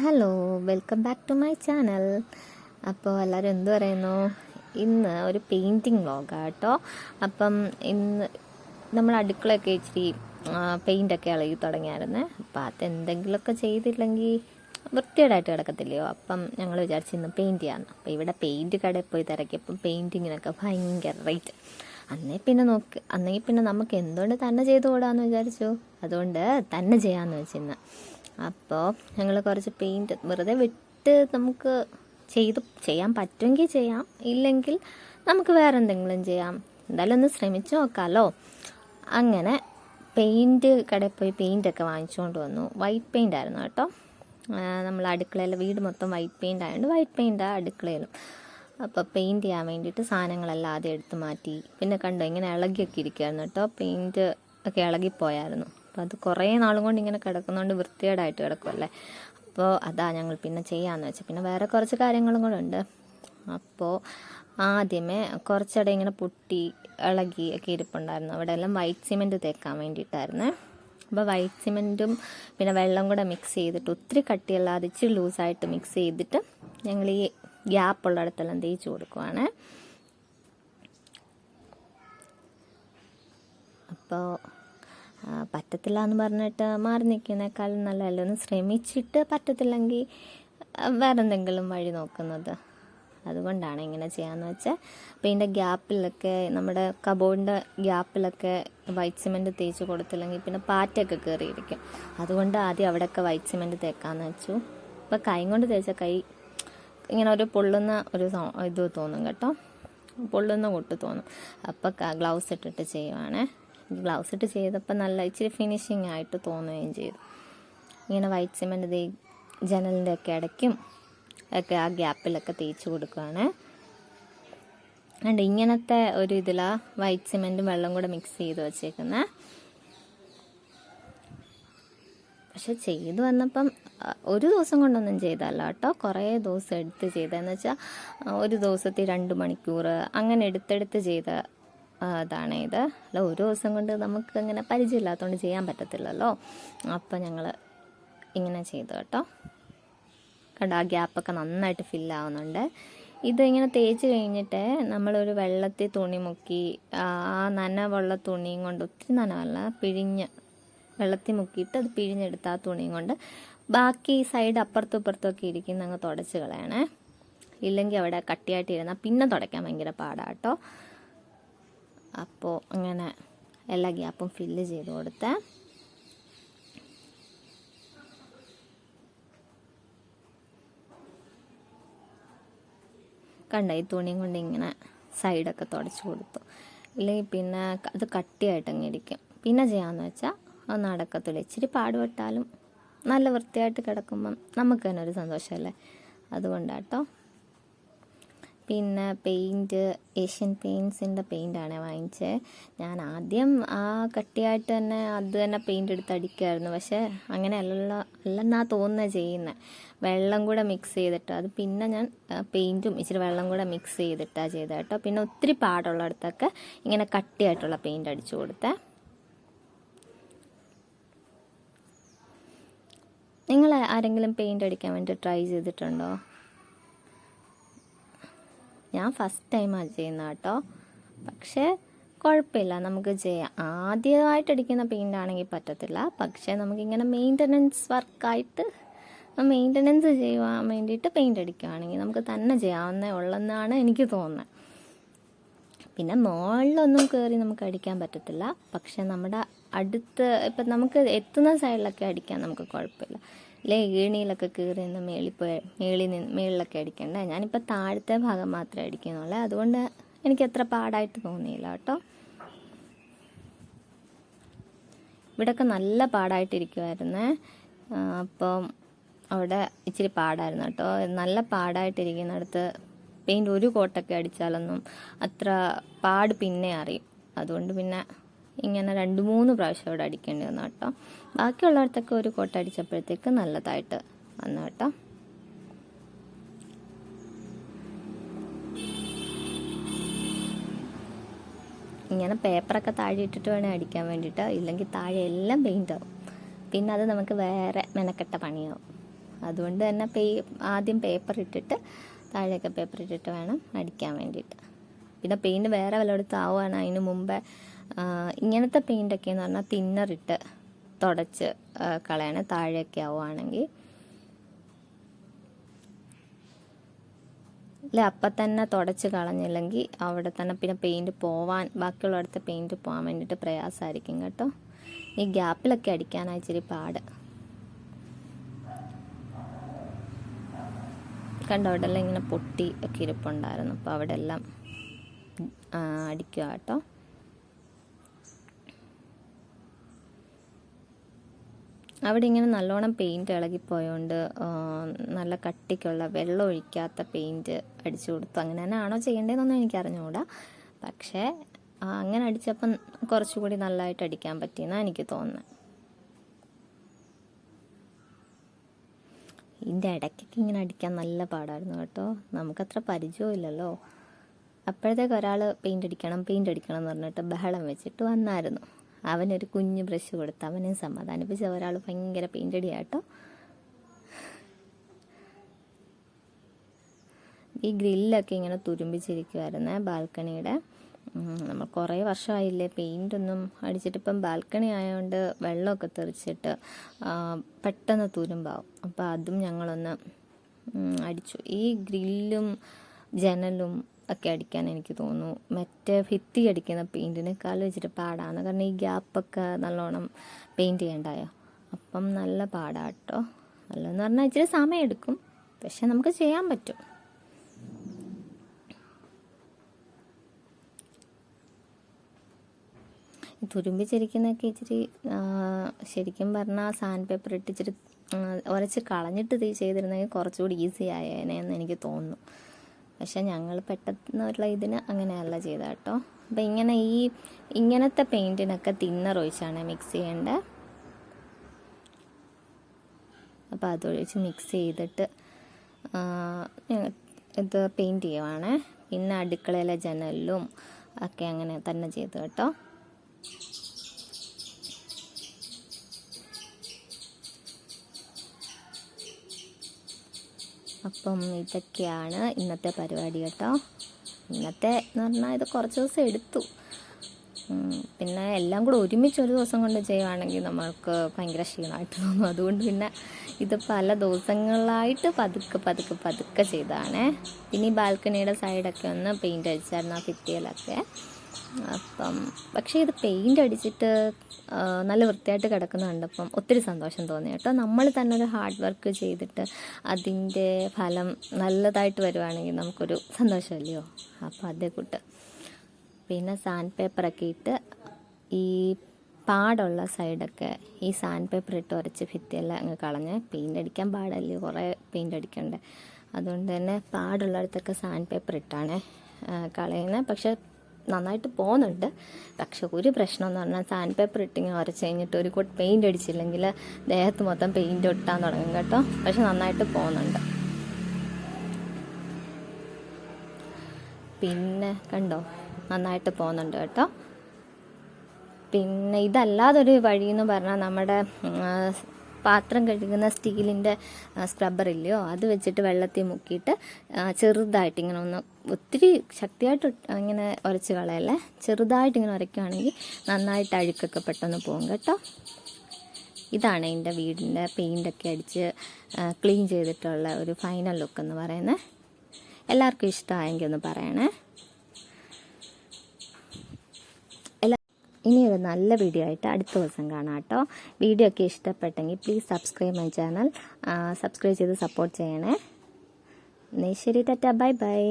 Hello, welcome back to my channel. അപ്പോൾ എല്ലാവരും എന്ത് പറയുന്നു? ഇന്ന് ഒരു പെയിൻറ്റിങ് വ്ളോഗാണ് കേട്ടോ. അപ്പം ഇന്ന് നമ്മൾ അടുക്കളയൊക്കെ ഇച്ചിരി പെയിൻ്റൊക്കെ ഇളകി തുടങ്ങിയായിരുന്നേ. അപ്പം അതെന്തെങ്കിലുമൊക്കെ ചെയ്തില്ലെങ്കിൽ വൃത്തികേടായിട്ട് കിടക്കത്തില്ലയോ. അപ്പം ഞങ്ങൾ വിചാരിച്ചു ഇന്ന് പെയിൻറ്റ് ചെയ്യാമെന്ന്. അപ്പോൾ ഇവിടെ പെയിൻറ്റ് കടയിൽ പോയി തിരക്കിയപ്പം പെയിൻറ്റിങ്ങിനൊക്കെ ഭയങ്കര റേറ്റ്. അന്നെങ്കിൽ പിന്നെ നമുക്ക് എന്തുകൊണ്ട് തന്നെ ചെയ്ത് കൂടാന്ന് വിചാരിച്ചു. അതുകൊണ്ട് തന്നെ ചെയ്യാമെന്ന് വെച്ചിന്ന്. അപ്പോൾ ഞങ്ങൾ കുറച്ച് പെയിൻറ്റ് വെറുതെ വിട്ട് നമുക്ക് ചെയ്യാൻ പറ്റുമെങ്കിൽ ചെയ്യാം, ഇല്ലെങ്കിൽ നമുക്ക് വേറെ എന്തെങ്കിലും ചെയ്യാം. എന്തായാലും ഒന്ന് ശ്രമിച്ചു നോക്കാമല്ലോ. അങ്ങനെ പെയിൻറ്റ് കടയിൽ പോയി പെയിൻറ്റൊക്കെ വാങ്ങിച്ചുകൊണ്ട് വന്നു. വൈറ്റ് പെയിൻ്റ് ആയിരുന്നു കേട്ടോ. നമ്മൾ അടുക്കളയിൽ വീട് മൊത്തം വൈറ്റ് പെയിൻ്റ് ആയതുകൊണ്ട് വൈറ്റ് പെയിൻ്റാണ് അടുക്കളയിലും. അപ്പോൾ പെയിൻറ്റ് ചെയ്യാൻ വേണ്ടിയിട്ട് സാധനങ്ങളെല്ലാം ആദ്യം എടുത്ത് മാറ്റി. പിന്നെ കണ്ടോ ഇങ്ങനെ ഇളകിയൊക്കെ ഇരിക്കുമായിരുന്നു കേട്ടോ. പെയിൻറ്റ് ഒക്കെ ഇളകിപ്പോയായിരുന്നു. അപ്പോൾ അത് കുറേ നാളും കൊണ്ട് ഇങ്ങനെ കിടക്കുന്നതുകൊണ്ട് വൃത്തികേടായിട്ട് കിടക്കുമല്ലേ. അപ്പോൾ അതാ ഞങ്ങൾ പിന്നെ ചെയ്യാമെന്ന് വെച്ചാൽ. പിന്നെ വേറെ കുറച്ച് കാര്യങ്ങളും കൂടെ ഉണ്ട്. അപ്പോൾ ആദ്യമേ കുറച്ചിടെ ഇങ്ങനെ പൊട്ടി ഇളകി ഒക്കെ ഇരിപ്പുണ്ടായിരുന്നു. അവിടെ എല്ലാം വൈറ്റ് സിമെൻറ്റ് തേക്കാൻ വേണ്ടിയിട്ടായിരുന്നേ. അപ്പോൾ വൈറ്റ് സിമെൻറ്റും പിന്നെ വെള്ളം കൂടെ മിക്സ് ചെയ്തിട്ട് ഒത്തിരി കട്ടിയല്ലാതെ ഇച്ചിരി ലൂസായിട്ട് മിക്സ് ചെയ്തിട്ട് ഞങ്ങൾ ഈ ഗ്യാപ്പുള്ളിടത്തെല്ലാം തേച്ച് കൊടുക്കുവാണ്. അപ്പോൾ പറ്റത്തില്ല എന്ന് പറഞ്ഞിട്ട് മാറി നിൽക്കുന്നേക്കാളും നല്ലതല്ലേ ഒന്ന് ശ്രമിച്ചിട്ട് പറ്റത്തില്ലെങ്കിൽ വേറെ എന്തെങ്കിലും വഴി നോക്കുന്നത്. അതുകൊണ്ടാണ് ഇങ്ങനെ ചെയ്യാമെന്ന് വെച്ചാൽ. അപ്പോൾ ഇതിൻ്റെ ഗ്യാപ്പിലൊക്കെ നമ്മുടെ കബോർഡിൻ്റെ ഗ്യാപ്പിലൊക്കെ വൈറ്റ് സിമെൻറ്റ് തേച്ച് കൊടുത്തില്ലെങ്കിൽ പിന്നെ പാറ്റയൊക്കെ കയറിയിരിക്കും. അതുകൊണ്ട് ആദ്യം അവിടെയൊക്കെ വൈറ്റ് സിമെൻറ്റ് തേക്കാമെന്ന് വെച്ചു. അപ്പോൾ കൈ കൊണ്ട് തേച്ച കൈ ഇങ്ങനെ ഒരു പൊള്ളുന്ന ഒരു ഇത് തോന്നും കേട്ടോ, പൊള്ളുന്ന കൊട്ട് തോന്നും. അപ്പോൾ ഗ്ലൗസ് ഇട്ടിട്ട് ചെയ്യുവാണ്. ഗ്ലൗസ് ഇട്ട് ചെയ്തപ്പോൾ നല്ല ഇച്ചിരി ഫിനിഷിങ് ആയിട്ട് തോന്നുകയും ചെയ്തു. ഇങ്ങനെ വൈറ്റ് സിമെൻറ്റ് ജനലിൻ്റെ ഒക്കെ ഇടയ്ക്കും ഒക്കെ ആ ഗ്യാപ്പിലൊക്കെ തേച്ച് കൊടുക്കുകയാണ്. അതുകൊണ്ട് ഇങ്ങനത്തെ ഒരു ഇതിലാണ് വൈറ്റ് സിമെൻറ്റും വെള്ളം കൂടെ മിക്സ് ചെയ്ത് വച്ചേക്കുന്നത്. പക്ഷെ ചെയ്തു വന്നപ്പം ഒരു ദിവസം കൊണ്ടൊന്നും ചെയ്തല്ല കേട്ടോ, കുറേ ദിവസം എടുത്ത് ചെയ്തതെന്ന് വെച്ചാൽ ഒരു ദിവസത്തിൽ 2 മണിക്കൂർ അങ്ങനെ എടുത്തെടുത്ത് ചെയ്ത അതാണ് ഇത്. അല്ല ഒരു ദിവസം കൊണ്ട് നമുക്ക് ഇങ്ങനെ പരിചയമില്ലാത്തതുകൊണ്ട് ചെയ്യാൻ പറ്റത്തില്ലല്ലോ. അപ്പം ഞങ്ങൾ ഇങ്ങനെ ചെയ്തു കേട്ടോ. കണ്ടോ ആ ഗ്യാപ്പൊക്കെ നന്നായിട്ട് ഫില്ലാവുന്നുണ്ട്. ഇത് ഇങ്ങനെ തേച്ച് കഴിഞ്ഞിട്ട് നമ്മളൊരു വെള്ളത്തിൽ തുണി മുക്കി ആ നനവുള്ള തുണിയും കൊണ്ട്, ഒത്തിരി നനവല്ല, വെള്ളത്തിൽ മുക്കിയിട്ട് അത് പിഴിഞ്ഞെടുത്ത് ആ തുണിയും കൊണ്ട് ബാക്കി സൈഡ് അപ്പുറത്തും ഇപ്പുറത്തും ഒക്കെ ഇരിക്കുന്ന അങ്ങ് തുടച്ച് കളയണേ. ഇല്ലെങ്കിൽ അവിടെ കട്ടിയായിട്ടിരുന്നാൽ പിന്നെ തുടയ്ക്കാൻ ഭയങ്കര പാടാട്ടോ. അപ്പോൾ അങ്ങനെ എല്ലാ ഗ്യാപ്പും ഫില്ല് ചെയ്ത് കൊടുത്തേ. കണ്ട ഈ തുണിയും കൊണ്ട് ഇങ്ങനെ സൈഡൊക്കെ തുടച്ച് കൊടുത്തു. ഇല്ലെങ്കിൽ പിന്നെ അത് കട്ടിയായിട്ടങ്ങ് ഇരിക്കും. പിന്നെ ചെയ്യാമെന്ന് വെച്ചാൽ അത് നടക്കത്തില്ല. ഇച്ചിരി പാടുപെട്ടാലും നല്ല വൃത്തിയായിട്ട് കിടക്കുമ്പം നമുക്ക് തന്നെ ഒരു സന്തോഷമല്ലേ. അതുകൊണ്ടാട്ടോ. പിന്നെ പെയിൻറ്റ് ഏഷ്യൻ പെയിൻറ്റ്സിൻ്റെ പെയിൻ്റാണ് വാങ്ങിച്ചത്. ഞാൻ ആദ്യം ആ കട്ടിയായിട്ട് തന്നെ അത് തന്നെ പെയിൻ്റ് എടുത്ത് അടിക്കുമായിരുന്നു. പക്ഷേ അങ്ങനെ അല്ലെന്നാ തോന്നുന്നത് ചെയ്യുന്നത്. വെള്ളം കൂടെ മിക്സ് ചെയ്തിട്ട് അത് പിന്നെ ഞാൻ പെയിൻറ്റും ഇച്ചിരി വെള്ളം കൂടെ മിക്സ് ചെയ്തിട്ടാണ് ചെയ്തത് കേട്ടോ. പിന്നെ ഒത്തിരി പാടുള്ളിടത്തൊക്കെ ഇങ്ങനെ കട്ടിയായിട്ടുള്ള പെയിൻ്റ് അടിച്ചു കൊടുത്തേ. നിങ്ങൾ ആരെങ്കിലും പെയിൻ്റ് അടിക്കാൻ വേണ്ടി ട്രൈ ചെയ്തിട്ടുണ്ടോ? ഞാൻ ഫസ്റ്റ് ടൈമാണ് ചെയ്യുന്നത് കേട്ടോ. പക്ഷേ കുഴപ്പമില്ല, നമുക്ക് ചെയ്യാം. ആദ്യമായിട്ട് അടിക്കുന്ന പെയിൻ്റ് ആണെങ്കിൽ പറ്റത്തില്ല. പക്ഷേ നമുക്കിങ്ങനെ മെയിൻ്റനൻസ് വർക്കായിട്ട് മെയിൻ്റനൻസ് ചെയ്യാൻ വേണ്ടിയിട്ട് പെയിൻ്റ് അടിക്കുകയാണെങ്കിൽ നമുക്ക് തന്നെ ചെയ്യാവുന്നേ ഉള്ളെന്നാണ് എനിക്ക് തോന്നുന്നത്. പിന്നെ മുകളിലൊന്നും കയറി നമുക്ക് അടിക്കാൻ പറ്റത്തില്ല. പക്ഷെ നമ്മുടെ അടുത്ത് ഇപ്പം നമുക്ക് എത്തുന്ന സൈഡിലൊക്കെ അടിക്കാൻ നമുക്ക് കുഴപ്പമില്ല. അല്ലെ ഏണിയിലൊക്കെ കയറി നിന്ന് മേളിലൊക്കെ അടിക്കണ്ടേ. ഞാനിപ്പോൾ താഴത്തെ ഭാഗം മാത്രമേ അടിക്കുന്നുള്ളൂ. അതുകൊണ്ട് എനിക്ക് അത്ര പാടായിട്ട് തോന്നിയില്ല കേട്ടോ. ഇവിടെയൊക്കെ നല്ല പാടായിട്ടിരിക്കുമായിരുന്നേ. അപ്പം അവിടെ ഇച്ചിരി പാടായിരുന്നു കേട്ടോ. നല്ല പാടായിട്ടിരിക്കുന്നിടത്ത് പെയിൻറ്റ് ഒരു കോട്ടൊക്കെ അടിച്ചാലൊന്നും അത്ര പാട് പിന്നെ അറിയും. അതുകൊണ്ട് പിന്നെ ഇങ്ങനെ 2-3 പ്രാവശ്യം അവിടെ അടിക്കേണ്ടി വന്നു കേട്ടോ. ബാക്കിയുള്ളിടത്തൊക്കെ ഒരു കോട്ട അടിച്ചപ്പോഴത്തേക്ക് നല്ലതായിട്ട് വന്നു കേട്ടോ. ഇങ്ങനെ പേപ്പറൊക്കെ താഴെ ഇട്ടിട്ട് വേണേൽ അടിക്കാൻ വേണ്ടിയിട്ട്, ഇല്ലെങ്കിൽ താഴെ എല്ലാം പെയിൻ്റ് ആവും. പിന്നെ അത് നമുക്ക് വേറെ മെനക്കെട്ട പണിയാവും. അതുകൊണ്ട് തന്നെ ആദ്യം പേപ്പർ ഇട്ടിട്ട് താഴെയൊക്കെ പേപ്പർ ഇട്ടിട്ട് വേണം അടിക്കാൻ വേണ്ടിയിട്ട്. പിന്നെ പെയിൻറ്റ് വേറെ വല്ലയിടത്തും ആവുകയാണ് അതിന് മുമ്പേ ഇങ്ങനത്തെ പെയിൻ്റൊക്കെ എന്ന് പറഞ്ഞാൽ തിന്നറിട്ട് തുടച്ച് കളയണേ. താഴെയൊക്കെ ആവുകയാണെങ്കിൽ അല്ലെ അപ്പം തന്നെ തുടച്ച് കളഞ്ഞില്ലെങ്കിൽ അവിടെ തന്നെ പിന്നെ പെയിൻറ്റ് പോവാൻ ബാക്കിയുള്ളടത്ത് പെയിൻറ്റ് പോകാൻ വേണ്ടിയിട്ട് പ്രയാസമായിരിക്കും കേട്ടോ. ഈ ഗ്യാപ്പിലൊക്കെ അടിക്കാനായി ഇച്ചിരി പാട്. കണ്ടോ അവിടെ എല്ലാം ഇങ്ങനെ പൊട്ടി ഒക്കെ ഇരിപ്പുണ്ടായിരുന്നു. അപ്പോൾ അവിടെ എല്ലാം അടിക്കുക കേട്ടോ. അവിടെ ഇങ്ങനെ നല്ലോണം പെയിൻറ്റ് ഇളകിപ്പോയോണ്ട് നല്ല കട്ടിക്കുള്ള വെള്ളം ഒഴിക്കാത്ത പെയിൻറ്റ് അടിച്ചു കൊടുത്തു. അങ്ങനെ തന്നെ ആണോ ചെയ്യേണ്ടതെന്നൊന്നും എനിക്കറിഞ്ഞുകൂടാ. പക്ഷേ അങ്ങനെ അടിച്ചപ്പം കുറച്ചുകൂടി നല്ലതായിട്ട് അടിക്കാൻ പറ്റിയെന്നാണ് എനിക്ക് തോന്നുന്നത്. ഇതിൻ്റെ ഇടയ്ക്കൊക്കെ ഇങ്ങനെ അടിക്കാൻ നല്ല പാടായിരുന്നു കേട്ടോ. നമുക്കത്ര പരിചയമില്ലല്ലോ. അപ്പോഴത്തേക്ക് ഒരാൾ പെയിൻ്റ് അടിക്കണം എന്ന് പറഞ്ഞിട്ട് ബഹളം വെച്ചിട്ട് വന്നായിരുന്നു. അവനൊരു കുഞ്ഞു ബ്രഷ് കൊടുത്ത് അവനെ സമാധാനിപ്പിച്ച് ഒരാൾ ഭയങ്കര പെയിൻ്റ് അടിയാട്ടോ. ഈ ഗ്രില്ലൊക്കെ ഇങ്ങനെ തുരുമ്പിച്ചിരിക്കുമായിരുന്നേ ബാൽക്കണിയുടെ. നമ്മൾ കുറേ വർഷമായില്ലേ പെയിൻ്റൊന്നും അടിച്ചിട്ട്. ഇപ്പം ബാൽക്കണി ആയതുകൊണ്ട് വെള്ളമൊക്കെ തെറിച്ചിട്ട് പെട്ടെന്ന് തുരുമ്പാവും. അപ്പോൾ അതും ഞങ്ങളൊന്ന് അടിച്ചു. ഈ ഗ്രില്ലും ജനലും ഒക്കെ അടിക്കാൻ എനിക്ക് തോന്നുന്നു മറ്റേ ഭിത്തി അടിക്കുന്ന പെയിൻറ്റിനേക്കാൾ വെച്ചിട്ട് പാടാണ്. കാരണം ഈ ഗ്യാപ്പൊക്കെ നല്ലോണം പെയിൻറ്റ് ചെയ്യണ്ടായോ. അപ്പം നല്ല പാടാട്ടോ. നല്ലതെന്ന് പറഞ്ഞാൽ ഇച്ചിരി സമയം എടുക്കും, പക്ഷെ നമുക്ക് ചെയ്യാൻ പറ്റും. തുരുമ്പിച്ചിരിക്കുന്നതൊക്കെ ഇച്ചിരി ശരിക്കും പറഞ്ഞാൽ സാൻഡ് പേപ്പർ ഇട്ട് ഇച്ചിരി ഉരച്ച് കളഞ്ഞിട്ട് ഇത് ചെയ്തിരുന്നെങ്കിൽ കുറച്ചുകൂടി ഈസി ആയേനെ എന്ന് എനിക്ക് തോന്നുന്നു. പക്ഷെ ഞങ്ങൾ പെട്ടെന്നുള്ള ഇതിന് അങ്ങനെയല്ല ചെയ്ത കേട്ടോ. അപ്പം ഇങ്ങനത്തെ പെയിൻറ്റിനൊക്കെ തിന്നർ ഒഴിച്ചാണ് മിക്സ് ചെയ്യേണ്ടത്. അപ്പോൾ അതൊഴിച്ച് മിക്സ് ചെയ്തിട്ട് ഇത് പെയിൻറ്റ് ചെയ്യുവാണ്. പിന്നെ അടുക്കളയിലെ ജനലിലും ഒക്കെ അങ്ങനെ തന്നെ ചെയ്തു കേട്ടോ. അപ്പം ഇതൊക്കെയാണ് ഇന്നത്തെ പരിപാടി കേട്ടോ. ഇന്നത്തെ എന്ന് പറഞ്ഞാൽ ഇത് കുറച്ച് ദിവസം എടുത്തു. പിന്നെ എല്ലാം കൂടെ ഒരുമിച്ച് ഒരു ദിവസം കൊണ്ട് ചെയ്യുവാണെങ്കിൽ നമ്മൾക്ക് ഭയങ്കര ക്ഷീണമായിട്ട് തോന്നും. അതുകൊണ്ട് പിന്നെ ഇത് പല ദിവസങ്ങളായിട്ട് പതുക്കെ ചെയ്തതാണ്. പിന്നെ ഈ ബാൽക്കണിയുടെ സൈഡൊക്കെ ഒന്ന് പെയിൻ്റ് അടിച്ചായിരുന്നു ആ ഭിത്തിയിലൊക്കെ. അപ്പം പക്ഷേ ഇത് പെയിൻ്റ് അടിച്ചിട്ട് നല്ല വൃത്തിയായിട്ട് കിടക്കുന്ന കണ്ടപ്പം ഒത്തിരി സന്തോഷം തോന്നി കേട്ടോ. നമ്മൾ തന്നെ ഒരു ഹാർഡ് വർക്ക് ചെയ്തിട്ട് അതിൻ്റെ ഫലം നല്ലതായിട്ട് വരുവാണെങ്കിൽ നമുക്കൊരു സന്തോഷമല്ലയോ. അപ്പോൾ അതേ കൂട്ട് പിന്നെ സാൻഡ് പേപ്പറൊക്കെ ഇട്ട് ഈ പാടുള്ള സൈഡൊക്കെ ഈ സാൻഡ് പേപ്പർ ഇട്ട് ഉരച്ച് ഭിത്തിയെല്ലാം അങ്ങ് കളഞ്ഞ്. പെയിൻ്റ് അടിക്കാൻ പാടല്ലേ, കുറേ പെയിൻ്റ് അടിക്കണ്ടേ. അതുകൊണ്ട് തന്നെ പാടുള്ളിടത്തൊക്കെ സാൻഡ് പേപ്പർ ഇട്ടാണ് കളയുന്നത്. പക്ഷെ നന്നായിട്ട് പോകുന്നുണ്ട്. പക്ഷെ ഒരു പ്രശ്നം എന്ന് പറഞ്ഞാൽ സാൻഡ് പേപ്പർ ഇട്ടിങ്ങനെ ഉരച്ച് കഴിഞ്ഞിട്ട് ഒരു കോട്ട് പെയിൻ്റ് അടിച്ചില്ലെങ്കിൽ ദേഹത്ത് മൊത്തം പെയിൻ്റ് ഒട്ടാൻ തുടങ്ങും കേട്ടോ. പക്ഷെ നന്നായിട്ട് പോകുന്നുണ്ട്. പിന്നെ കണ്ടോ നന്നായിട്ട് പോകുന്നുണ്ട് കേട്ടോ. പിന്നെ ഇതല്ലാതൊരു വഴി എന്ന് പറഞ്ഞാൽ നമ്മുടെ പാത്രം കഴുകുന്ന സ്റ്റീലിൻ്റെ സ്ക്രബ്ബർ ഇല്ലയോ, അത് വെച്ചിട്ട് വെള്ളത്തിൽ മുക്കിയിട്ട് ചെറുതായിട്ട് ഇങ്ങനെ ഒന്ന് ഒത്തിരി ശക്തിയായിട്ട് ഇങ്ങനെ ഉരച്ച് കളയല്ലേ, ചെറുതായിട്ട് ഇങ്ങനെ ഉരയ്ക്കുകയാണെങ്കിൽ നന്നായിട്ട് അഴുക്കൊക്കെ പെട്ടെന്ന് പോകും കേട്ടോ. ഇതാണ് എൻ്റെ വീടിൻ്റെ പെയിൻ്റൊക്കെ അടിച്ച് ക്ലീൻ ചെയ്തിട്ടുള്ള ഒരു ഫൈനൽ ലുക്ക് എന്ന് പറയുന്നത്. എല്ലാവർക്കും ഇഷ്ടമായെങ്കിൽ ഒന്ന് പറയണേ. ഇനിയൊരു നല്ല വീഡിയോ ആയിട്ട് അടുത്ത ദിവസം കാണാം കേട്ടോ. വീഡിയോ ഒക്കെ ഇഷ്ടപ്പെട്ടെങ്കിൽ please subscribe my channel. Subscribe ചെയ്ത് സപ്പോർട്ട് ചെയ്യണേ. ശരി, ടാറ്റ, ബൈ ബൈ.